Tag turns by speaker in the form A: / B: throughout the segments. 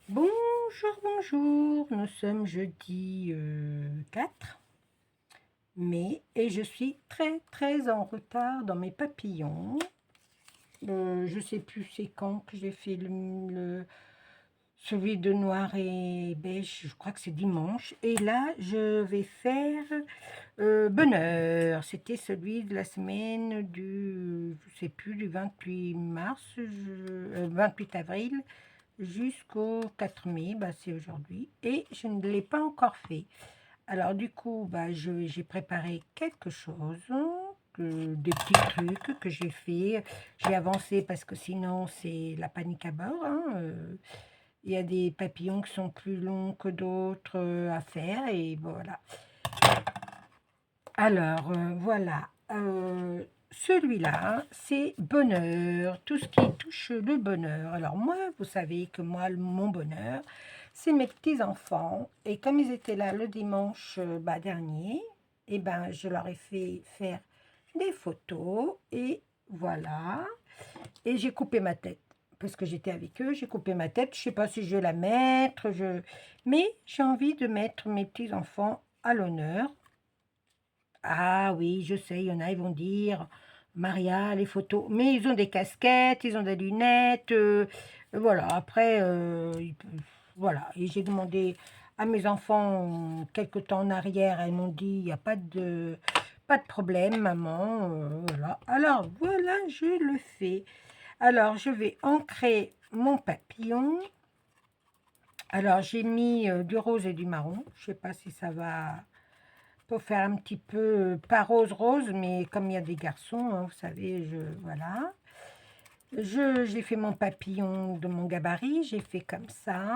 A: Bonjour, bonjour, nous sommes jeudi 4 mai et je suis très en retard dans mes papillons. Je sais plus c'est quand que j'ai fait celui de noir et beige, je crois que c'est dimanche. Et là, je vais faire bonheur. C'était celui de la semaine je sais plus, du 28 mars, 28 avril jusqu'au 4 mai, bah, c'est aujourd'hui, et je ne l'ai pas encore fait. Alors du coup, bah, j'ai préparé quelque chose, des petits trucs que j'ai fait. J'ai avancé parce que sinon c'est la panique à bord, hein. Il y a des papillons qui sont plus longs que d'autres à faire, et voilà. Alors, voilà. Celui-là, c'est bonheur, tout ce qui touche le bonheur. Alors moi, vous savez que moi, mon bonheur, c'est mes petits-enfants. Et comme ils étaient là le dimanche dernier, eh ben, je leur ai fait faire des photos. Et voilà. Et j'ai coupé ma tête. Parce que j'étais avec eux, j'ai coupé ma tête. Je ne sais pas si je vais la mettre. Mais j'ai envie de mettre mes petits-enfants à l'honneur. Ah oui, je sais, il y en a, ils vont dire, Maria, les photos. Mais ils ont des casquettes, ils ont des lunettes. Voilà, après, voilà. Et j'ai demandé à mes enfants, quelque temps en arrière, elles m'ont dit, il n'y a pas de problème, maman. Voilà. Alors, voilà, je le fais. Alors, je vais ancrer mon papillon. Alors, j'ai mis du rose et du marron. Je ne sais pas si ça va pour faire un petit peu, pas rose, mais comme il y a des garçons, hein, vous savez, voilà. J'ai fait mon papillon de mon gabarit, j'ai fait comme ça.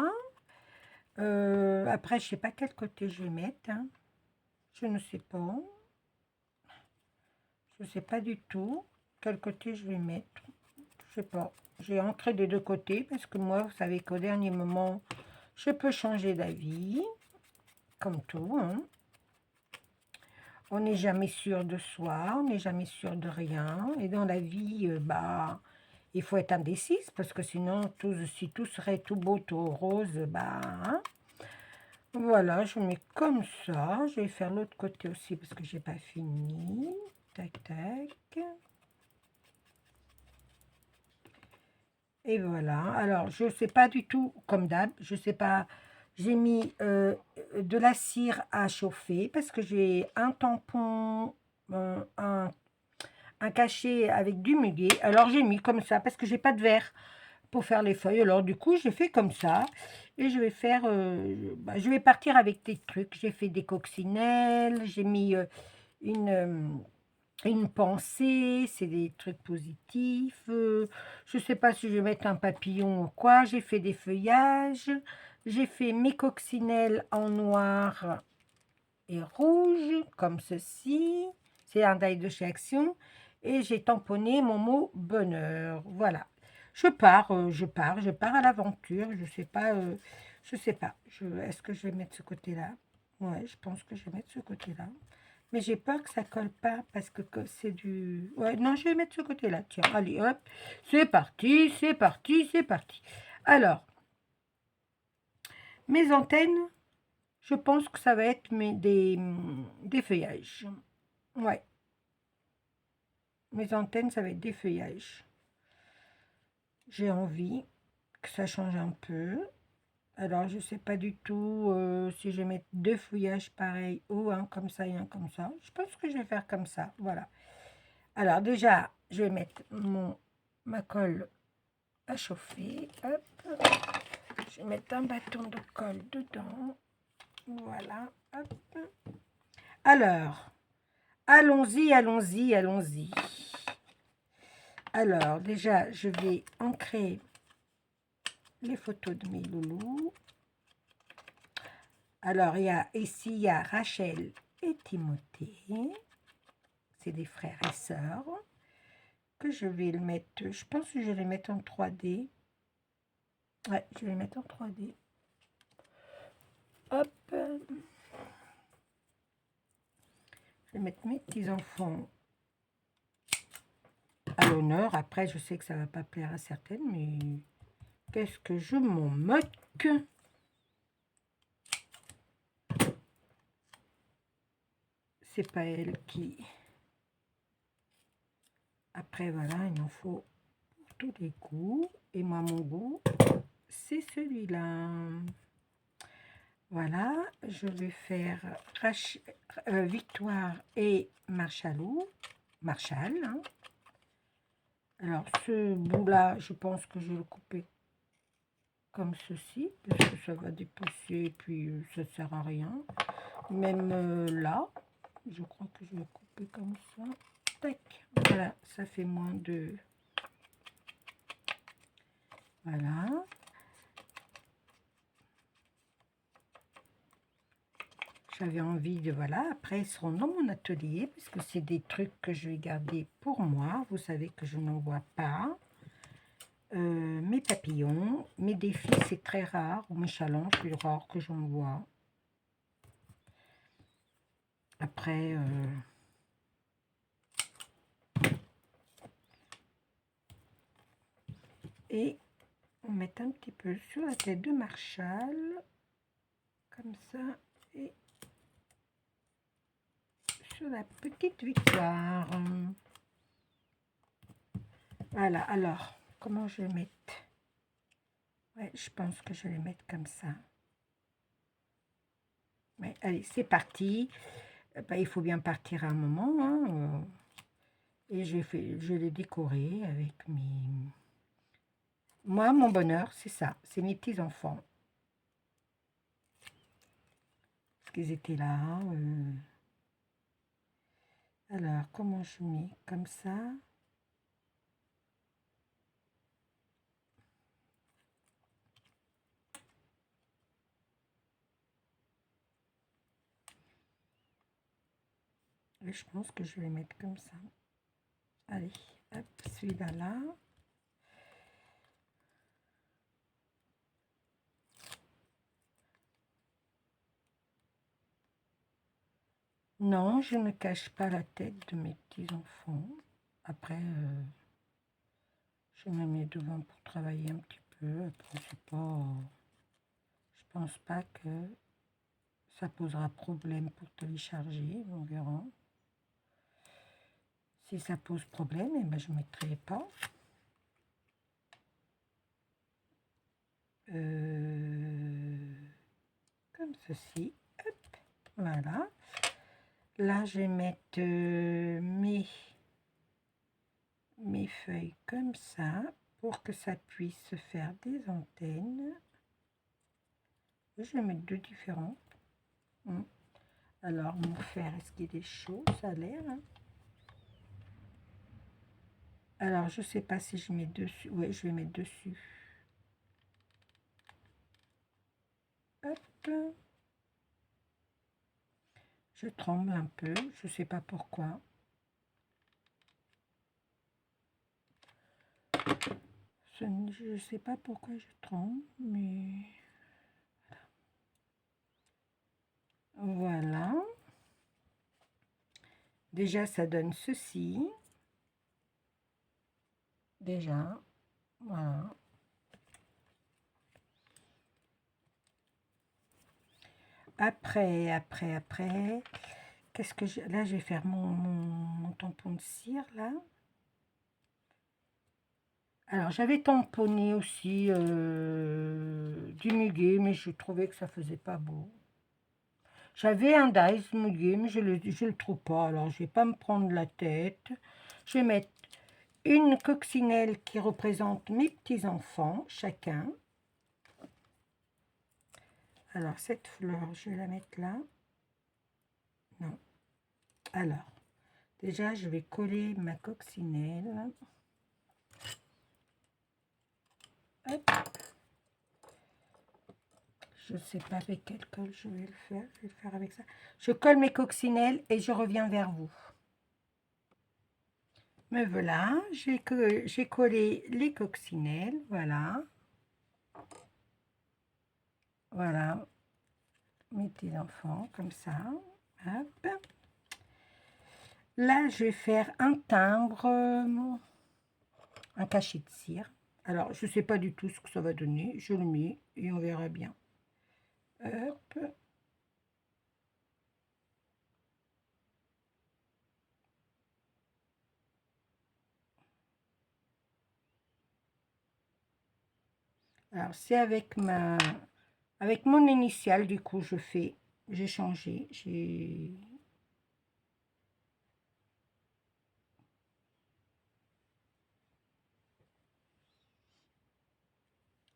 A: Après, je sais pas quel côté je vais mettre, hein. Je ne sais pas. Je sais pas du tout quel côté je vais mettre. Je sais pas. J'ai ancré des deux côtés parce que moi, vous savez qu'au dernier moment, je peux changer d'avis, comme tout, hein. On n'est jamais sûr de soi, on n'est jamais sûr de rien. Et dans la vie, il faut être indécise parce que sinon, si tout serait tout beau, tout rose, hein. Voilà, je mets comme ça. Je vais faire l'autre côté aussi parce que j'ai pas fini. Tac, tac. Et voilà. Alors, je sais pas du tout, comme d'hab, je sais pas. J'ai mis de la cire à chauffer parce que j'ai un tampon, un cachet avec du muguet. Alors j'ai mis comme ça parce que j'ai pas de verre pour faire les feuilles. Alors du coup j'ai fait comme ça et je vais faire, je vais partir avec des trucs. J'ai fait des coccinelles, j'ai mis une pensée, c'est des trucs positifs. Je sais pas si je vais mettre un papillon ou quoi. J'ai fait des feuillages. J'ai fait mes coccinelles en noir et rouge, comme ceci. C'est un die de chez Action. Et j'ai tamponné mon mot bonheur. Voilà. Je pars à l'aventure. Je sais pas, je sais pas. Est-ce que je vais mettre ce côté-là? Ouais, je pense que je vais mettre ce côté-là. Mais j'ai peur que ça colle pas parce que c'est du... Ouais, non, je vais mettre ce côté-là. Tiens, allez, hop. C'est parti, c'est parti, c'est parti. Alors, mes antennes, je pense que ça va être des feuillages. Ouais, mes antennes, ça va être des feuillages. J'ai envie que ça change un peu. Alors, je sais pas du tout si je vais mettre deux feuillages pareils ou un comme ça et un comme ça. Je pense que je vais faire comme ça, voilà. Alors, déjà, je vais mettre ma colle à chauffer. Hop. Je vais mettre un bâton de colle dedans. Voilà. Hop. Alors, allons-y, allons-y, allons-y. Alors, déjà, je vais ancrer les photos de mes loulous. Alors, ici, il y a Rachel et Timothée. C'est des frères et sœurs. Que je vais le mettre, je pense que je vais les mettre en 3D. Ouais, je vais les mettre en 3D. Hop. Je vais mettre mes petits-enfants à l'honneur. Après, je sais que ça ne va pas plaire à certaines, mais Qu'est-ce que je m'en moque? C'est pas elle qui... Après, voilà, il en faut pour tous les goûts. Et moi, mon goût, c'est celui-là. Voilà, je vais faire Victoire et Marshall. Hein. Alors, ce bout-là, je pense que je vais le couper comme ceci, parce que ça va dépousser et puis ça ne sert à rien. Même là, je crois que je vais couper comme ça. Tac, voilà, ça fait moins de... Voilà. J'avais envie de... Voilà, après, ils seront dans mon atelier, parce que c'est des trucs que je vais garder pour moi. Vous savez que je n'en vois pas. Mes papillons, mes défis, c'est très rare. Ou mes challenges, c'est rare que j'en vois. Après... Et on met un petit peu sur la tête de Marshall, comme ça, et sur la petite Victoire. Voilà, alors, comment je vais mettre? Ouais, je pense que je vais les mettre comme ça. Ouais, allez, c'est parti. Ben, il faut bien partir à un moment. Hein. Et je l'ai décoré avec mes... Moi, mon bonheur, c'est ça. C'est mes petits-enfants. Parce qu'ils étaient là. Alors, comment je mets? Comme ça. Et je pense que je vais les mettre comme ça. Allez, hop, celui-là là. Non, je ne cache pas la tête de mes petits-enfants. Après, je me mets devant pour travailler un petit peu. Après, c'est pas... Je pense pas que ça posera problème pour télécharger. On verra. Si ça pose problème, eh ben, je ne mettrai pas. Comme ceci. Hop, voilà. Là, je vais mettre mes feuilles comme ça pour que ça puisse faire des antennes. Je vais mettre deux différents. Alors, mon fer, est-ce qu'il est chaud? Ça a l'air. Hein. Alors, je sais pas si je mets dessus. Oui, je vais mettre dessus. Hop. Je tremble un peu. Je sais pas pourquoi. Je sais pas pourquoi je tremble, mais... Voilà. Déjà, ça donne ceci. Déjà, voilà. Après, qu'est-ce que je... Là, je vais faire mon tampon de cire, là. Alors, j'avais tamponné aussi du muguet, mais je trouvais que ça faisait pas beau. J'avais un dice muguet, mais je le trouve pas. Alors, je vais pas me prendre la tête. Je vais mettre une coccinelle qui représente mes petits-enfants, chacun. Alors, cette fleur, je vais la mettre là. Non. Alors, déjà, je vais coller ma coccinelle. Hop. Je ne sais pas avec quelle colle je vais le faire. Je vais le faire avec ça. Je colle mes coccinelles et je reviens vers vous. Me voilà, j'ai collé les coccinelles, voilà. Voilà, mes petits enfants, comme ça. Hop. Là, je vais faire un timbre, un cachet de cire. Alors, je ne sais pas du tout ce que ça va donner. Je le mets et on verra bien. Hop. Alors, c'est avec mon initiale, du coup, j'ai changé.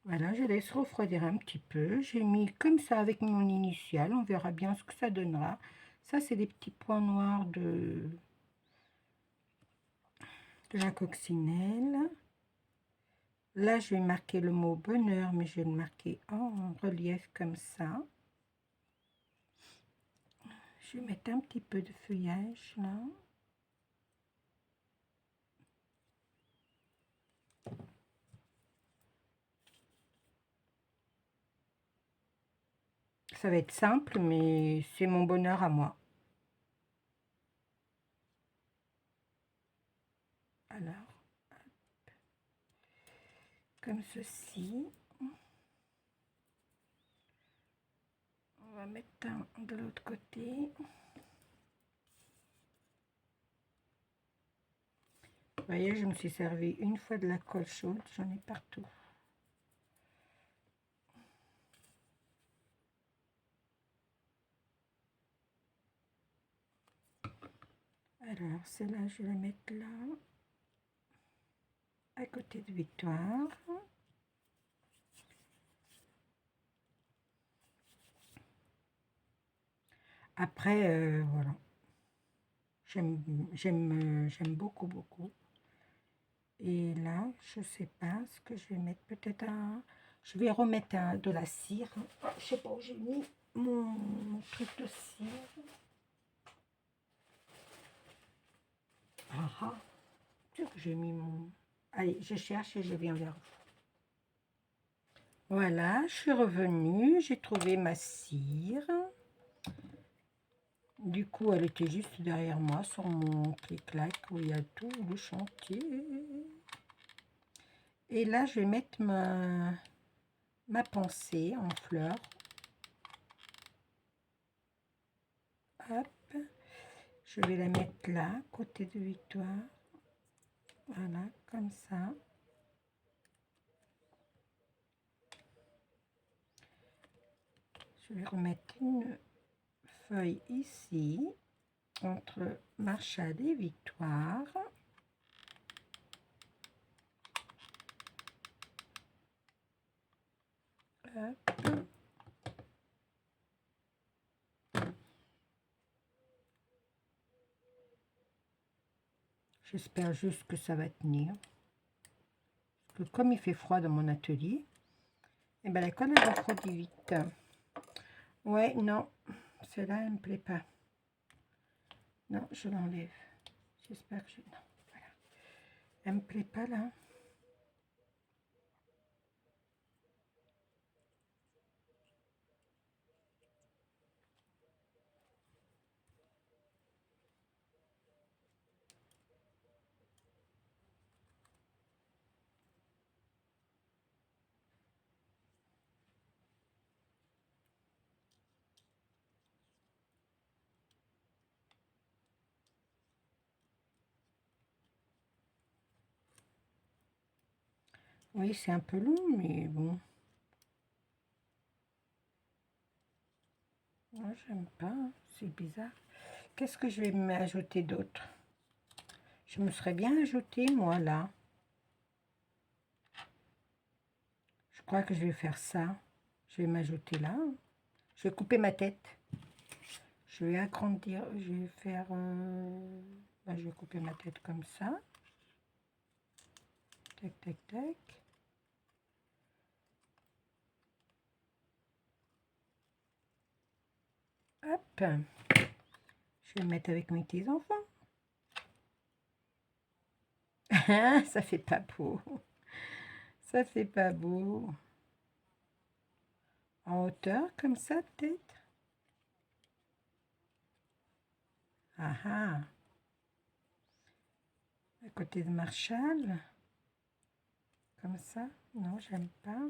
A: Voilà, je laisse refroidir un petit peu. J'ai mis comme ça avec mon initiale. On verra bien ce que ça donnera. Ça, c'est des petits points noirs de la coccinelle. Là, je vais marquer le mot bonheur, mais je vais le marquer en relief comme ça. Je vais mettre un petit peu de feuillage là. Ça va être simple, mais c'est mon bonheur à moi. Alors, comme ceci. On va mettre un de l'autre côté. Vous voyez, je me suis servi une fois de la colle chaude, j'en ai partout. Alors, celle-là, je vais la mettre là, à côté de Victoire. Après, voilà. J'aime beaucoup, beaucoup. Et là, je sais pas ce que je vais mettre. Peut-être un... Je vais remettre de la cire. Je sais pas où j'ai mis mon truc de cire. Ah ah. J'ai mis mon... Allez, je cherche et je viens vers vous. Voilà, je suis revenue. J'ai trouvé ma cire. Du coup, elle était juste derrière moi sur mon clic-clac où il y a tout le chantier. Et là, je vais mettre ma pensée en fleurs. Hop. Je vais la mettre là, côté de Victoire. Voilà, comme ça. Je vais remettre une feuille ici, entre Marshall et Victoire. Hop. J'espère juste que ça va tenir. Parce que comme il fait froid dans mon atelier, et ben la colle elle refroidit vite. Ouais, non, celle-là elle me plaît pas. Non, je l'enlève. J'espère que je... Non, voilà. Elle me plaît pas là. Oui, c'est un peu long, mais bon. Moi, j'aime pas, c'est bizarre. Qu'est-ce que je vais m'ajouter d'autre? Je me serais bien ajouté, moi, là. Je crois que je vais faire ça. Je vais m'ajouter là. Je vais couper ma tête. Je vais agrandir. Je vais faire... je vais couper ma tête comme ça. Tac, tac, tac. Hop. Je vais mettre avec mes petits enfants. Ça fait pas beau. Ça fait pas beau. En hauteur, comme ça, peut-être. Ah ah. À côté de Marshall. comme ça. Non, j'aime pas.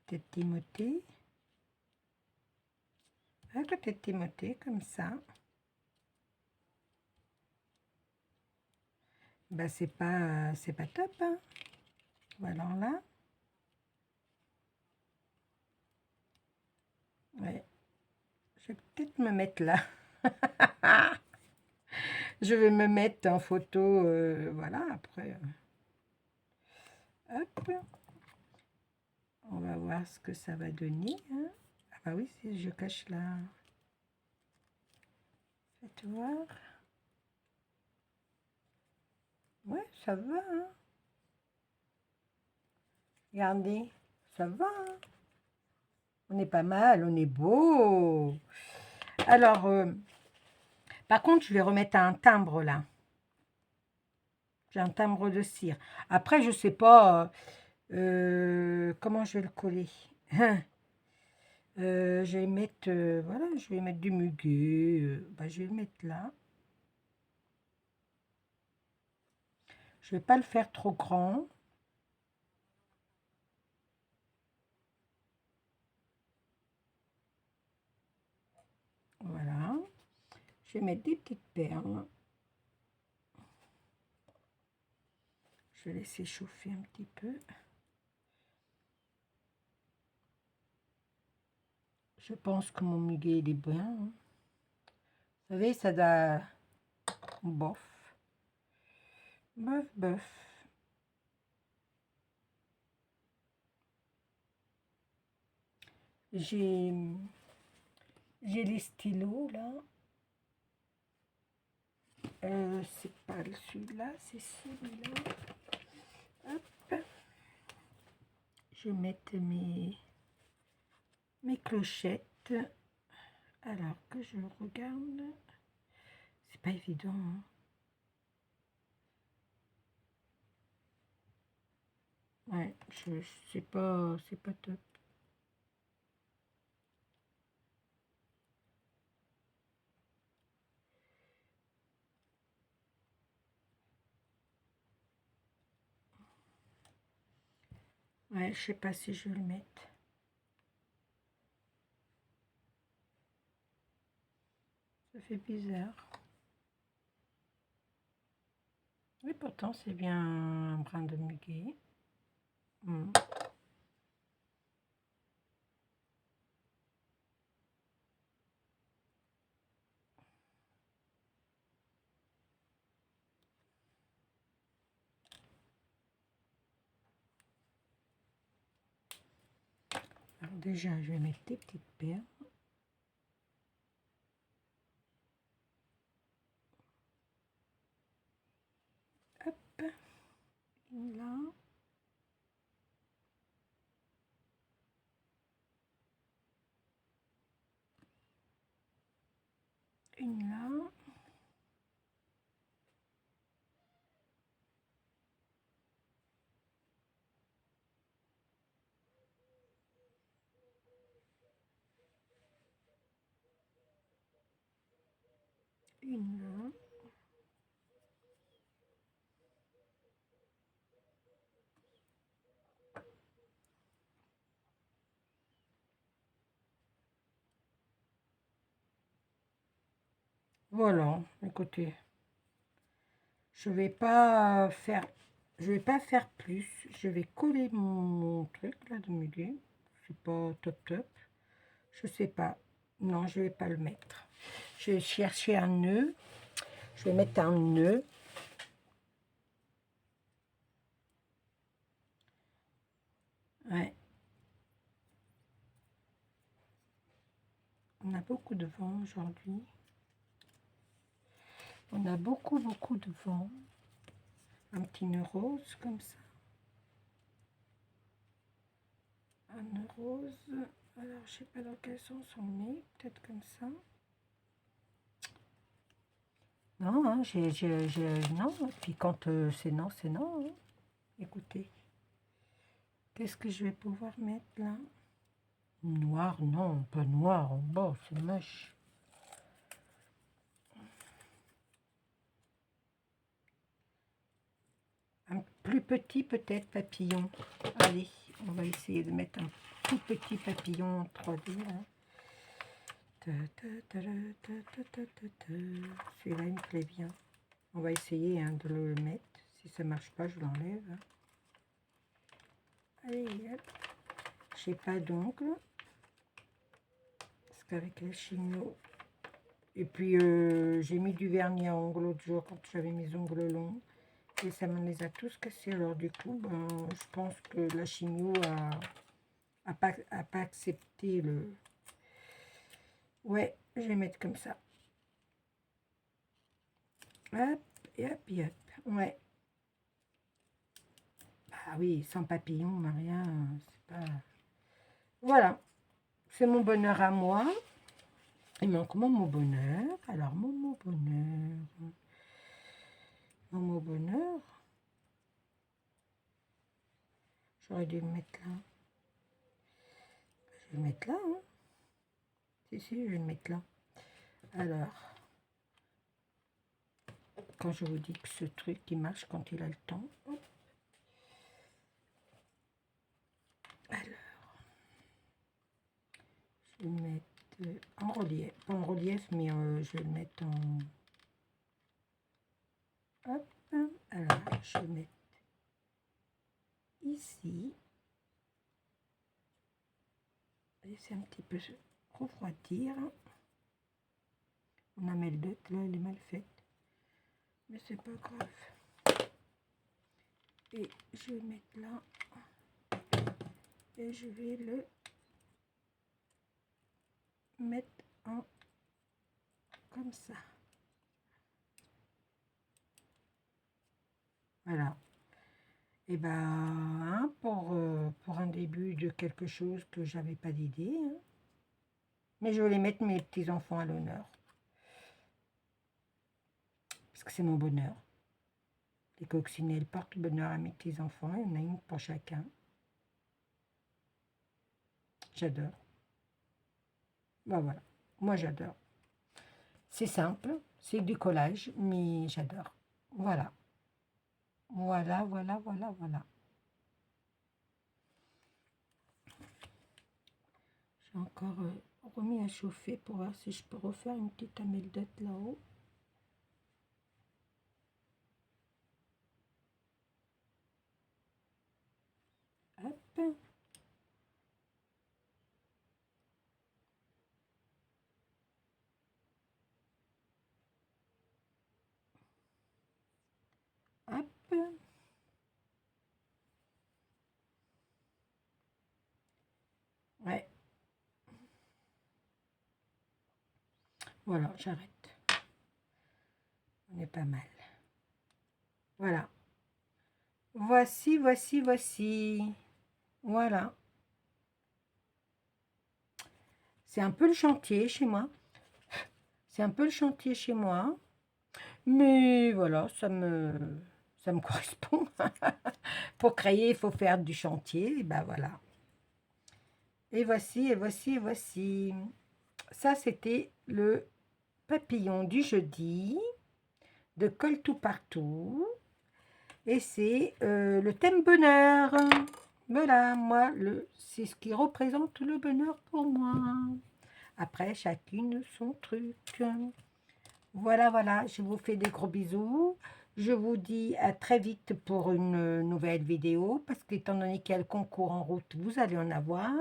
A: Côté de Timothée. Un côté de Timothée, comme ça. Bah, c'est pas top, hein. Voilà, là. Ouais. Je vais peut-être me mettre là. Je vais me mettre en photo, voilà, après. Hop. On va voir ce que ça va donner, hein. Ah bah oui, si je cache là. Faites voir. Ouais, ça va, hein. Regardez, ça va, hein. On est pas mal, on est beau. Alors, par contre, je vais remettre un timbre là. J'ai un timbre de cire. Après, je sais pas comment je vais le coller. Hein. Je vais mettre, voilà, je vais mettre du muguet. Bah, je vais le mettre là. Je vais pas le faire trop grand. Voilà. Je vais mettre des petites perles. Je vais laisser chauffer un petit peu. Je pense que mon muguet il est bien, hein. Vous savez, ça doit... Bof. Bof, bof. J'ai les stylos là. C'est pas celui-là, c'est celui-là. Hop. Je vais mettre mes clochettes. Alors que je regarde. C'est pas évident, hein. Ouais, c'est pas top. Ouais, je sais pas si je vais le mettre. Ça fait bizarre. Et pourtant, c'est bien un brin de muguet. Hmm. Alors déjà, je vais mettre des petites perles. Hop, une là. Une là. Une là. Voilà, écoutez, je vais pas faire plus. Je vais coller mon truc là de muguet. C'est pas top top. Je sais pas. Non, je vais pas le mettre. Je vais chercher un nœud. Je vais mettre un nœud. Ouais. On a beaucoup de vent aujourd'hui. On a beaucoup de vent. Un petit nœud rose comme ça. Un nœud rose. Alors, je sais pas dans quel sens on le met. Peut-être comme ça. Non, hein, non. Et puis quand c'est non, c'est non, hein. Écoutez. Qu'est-ce que je vais pouvoir mettre là? Noir, non, pas noir. Bon, c'est moche. plus petit peut-être papillon. Allez, on va essayer de mettre un tout petit papillon en 3D là. Celui-là il me plaît bien. On va essayer hein, de le mettre. Si ça marche pas, je l'enlève. Hein. Allez, hop. J'ai pas d'ongles. Parce qu'avec la chimio. Et puis j'ai mis du vernis à ongles l'autre jour quand j'avais mes ongles longs. Et ça me les a tous cassés. Alors du coup, ben, je pense que la chimio a pas accepté le... Ouais, je vais mettre comme ça. Hop, et hop, et hop. Ouais. Ah oui, sans papillon, Maria, c'est pas... Voilà. C'est mon bonheur à moi. Il manque mon mot bonheur. Alors, mon mot bonheur. Mon mot bonheur. J'aurais dû le mettre là. Je vais le mettre là. Hein. Si, je vais le mettre là. Alors, quand je vous dis que ce truc, il marche quand il a le temps. Alors, je vais le mettre en relief. Pas en relief, mais je vais le mettre en... Hop. Alors, je vais le mettre ici. Laisser un petit peu refroidir. On a mis le dette, là, elle est mal faite. Mais c'est pas grave. Et je vais mettre là. Et je vais le mettre en comme ça. Voilà. Et ben, hein, pour un début de quelque chose que j'avais pas d'idée. Hein. Mais je vais mettre mes petits-enfants à l'honneur. Parce que c'est mon bonheur. Les coccinelles portent bonheur à mes petits-enfants. Il y en a une pour chacun. J'adore. Ben voilà. Moi, j'adore. C'est simple. C'est du collage, mais j'adore. Voilà. Voilà, voilà, voilà, voilà. J'ai encore remis à chauffer pour voir si je peux refaire une petite ameldette là-haut. Hop. Hop. Ouais. Voilà, j'arrête. On est pas mal. Voilà. Voici, voici, voici. Voilà. C'est un peu le chantier chez moi. C'est un peu le chantier chez moi. Mais voilà, ça me correspond. Pour créer, il faut faire du chantier. Et ben voilà. Et voici, et voici, et voici. Ça, c'était le papillon du jeudi de Colle tout partout. Et c'est le thème bonheur. Voilà, moi, c'est ce qui représente le bonheur pour moi. Après, chacune son truc. Voilà, voilà, je vous fais des gros bisous. Je vous dis à très vite pour une nouvelle vidéo, parce qu'étant donné qu'il y a le concours en route, vous allez en avoir.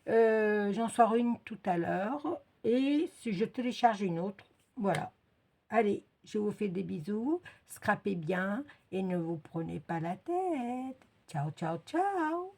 A: J'en sors une tout à l'heure, et si je télécharge une autre, voilà. Allez, je vous fais des bisous, scrapez bien, et ne vous prenez pas la tête. Ciao, ciao, ciao.